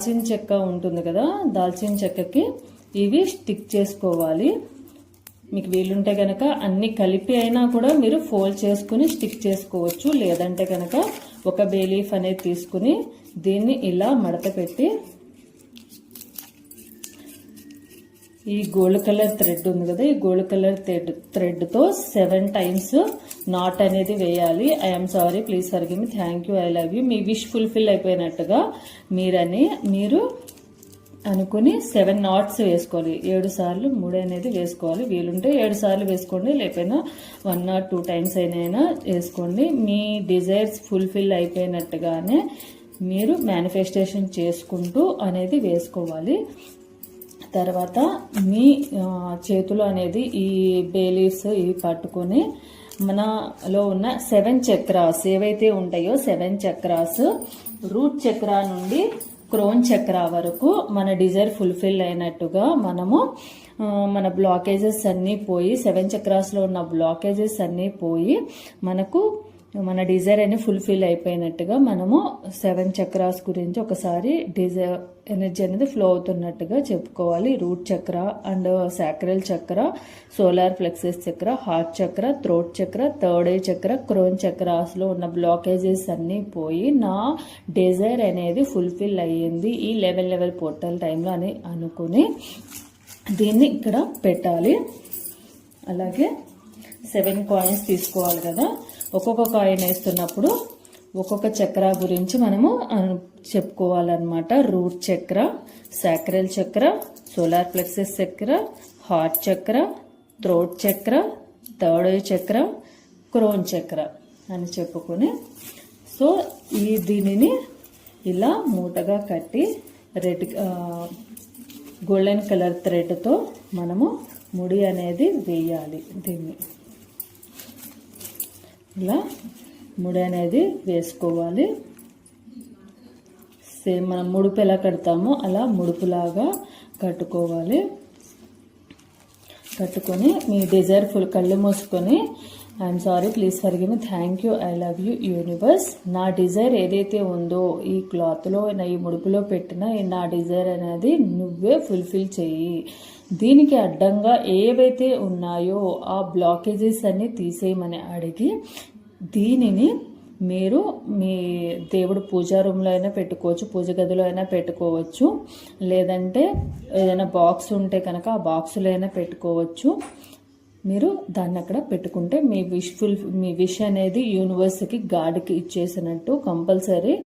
దాల్చిన చెక్క ఉంటుంది కదా, దాల్చిన చెక్కకి ఇవి స్టిక్ చేసుకోవాలి. మీకు వీలుంటే కనుక అన్ని కలిపి అయినా కూడా మీరు ఫోల్డ్ చేసుకుని స్టిక్ చేసుకోవచ్చు. లేదంటే కనుక ఒక బే లీఫ్ అనేది తీసుకుని దీన్ని ఇలా మడత పెట్టి ఈ గోల్డ్ కలర్ థ్రెడ్ ఉంది కదా, ఈ గోల్డ్ కలర్ థ్రెడ్తో 7 టైమ్స్ నాట్ అనేది వేయాలి. I'm sorry, please forgive me, thank you, I love you. మీ విష్ ఫుల్ఫిల్ అయిపోయినట్టుగా మీరు అనుకుని 7 నాట్స్ వేసుకోవాలి. 7 సార్లు 3 అనేది వేసుకోవాలి. వీలుంటే 7 సార్లు వేసుకోండి, లేకపోయినా 1 or 2 టైమ్స్ అయినా వేసుకోండి. మీ డిజైర్స్ ఫుల్ఫిల్ అయిపోయినట్టుగానే మీరు మేనిఫెస్టేషన్ చేసుకుంటూ అనేది వేసుకోవాలి. తర్వాత మీ చేతులు అనేది ఈ బే లీవ్స్ ఇవి పట్టుకొని మనలో ఉన్న 7 చక్రాస్ ఏవైతే ఉంటాయో 7 చక్రాస్, రూట్ చక్రా నుండి క్రోన్ చక్రా వరకు మన డిజైర్ ఫుల్ఫిల్ అయినట్టుగా మనము మన బ్లాకేజెస్ అన్నీ పోయి 7 చక్రాస్లో ఉన్న బ్లాకేజెస్ అన్నీ పోయి మనకు మన డిజైర్ అనేది ఫుల్ఫిల్ అయిపోయినట్టుగా మనము 7 చక్రాస్ గురించి ఒకసారి డిజైర్ ఎనర్జీ అనేది ఫ్లో అవుతున్నట్టుగా చెప్పుకోవాలి. రూట్ చక్ర అండ్ సాక్రల్ చక్ర, సోలార్ ప్లెక్సస్ చక్ర, హార్ట్ చక్ర, థ్రోట్ చక్ర, థర్డ్ ఐ చక్ర, క్రోన్ చక్రాస్లో ఉన్న బ్లాకేజెస్ అన్నీ పోయి నా డిజైర్ అనేది ఫుల్ఫిల్ అయ్యింది ఈ 11 పోర్టల్ టైంలో అని అనుకుని దీన్ని ఇక్కడ పెట్టాలి. అలాగే 7 కాయిన్స్ తీసుకోవాలి కదా, ఒక్కొక్క కాయిన్ వేస్తున్నప్పుడు ఒక్కొక్క చక్ర గురించి మనము చెప్పుకోవాలన్నమాట. రూట్ చక్ర, సాక్రల్ చక్ర, సోలార్ ప్లెక్సస్ చక్ర, హార్ట్ చక్ర, థ్రోట్ చక్ర, థర్డ్ ఐ చక్ర, క్రోన్ చక్ర అని చెప్పుకొని దీనిని ఇలా మూటగా కట్టి రెడ్ గోల్డెన్ కలర్ థ్రెడ్తో మనము ముడి అనేది వేయాలి. దీన్ని ఇలా ముడి అనేది వేసుకోవాలి. సేమ్ మనం ముడుపు ఎలా కడతామో అలా ముడుపులాగా కట్టుకోవాలి. కట్టుకొని మీ డిజైర్ ఫుల్ కళ్ళు మూసుకొని I'm sorry, please forgive me, thank you, I love you universe. నా డిజైర్ ఏదైతే ఉందో ఈ క్లాత్లో ఈ ముడుపులో పెట్టిన నా డిజైర్ అనేది నువ్వే ఫుల్ఫిల్ చెయ్యి. దీనికి అడ్డంగా ఏవైతే ఉన్నాయో ఆ బ్లాకేజెస్ అన్ని తీసేయమని అడిగి దీనిని మీరు మీ దేవుడు పూజా రూమ్లో అయినా పెట్టుకోవచ్చు, పూజ గదిలో అయినా పెట్టుకోవచ్చు, లేదంటే ఏదైనా బాక్స్ ఉంటే కనుక ఆ బాక్స్లో అయినా పెట్టుకోవచ్చు. మీరు దాన్ని అక్కడ పెట్టుకుంటే మీ విష్ అనేది యూనివర్స్కి గాడ్కి ఇచ్చేసినట్టు కంపల్సరీ.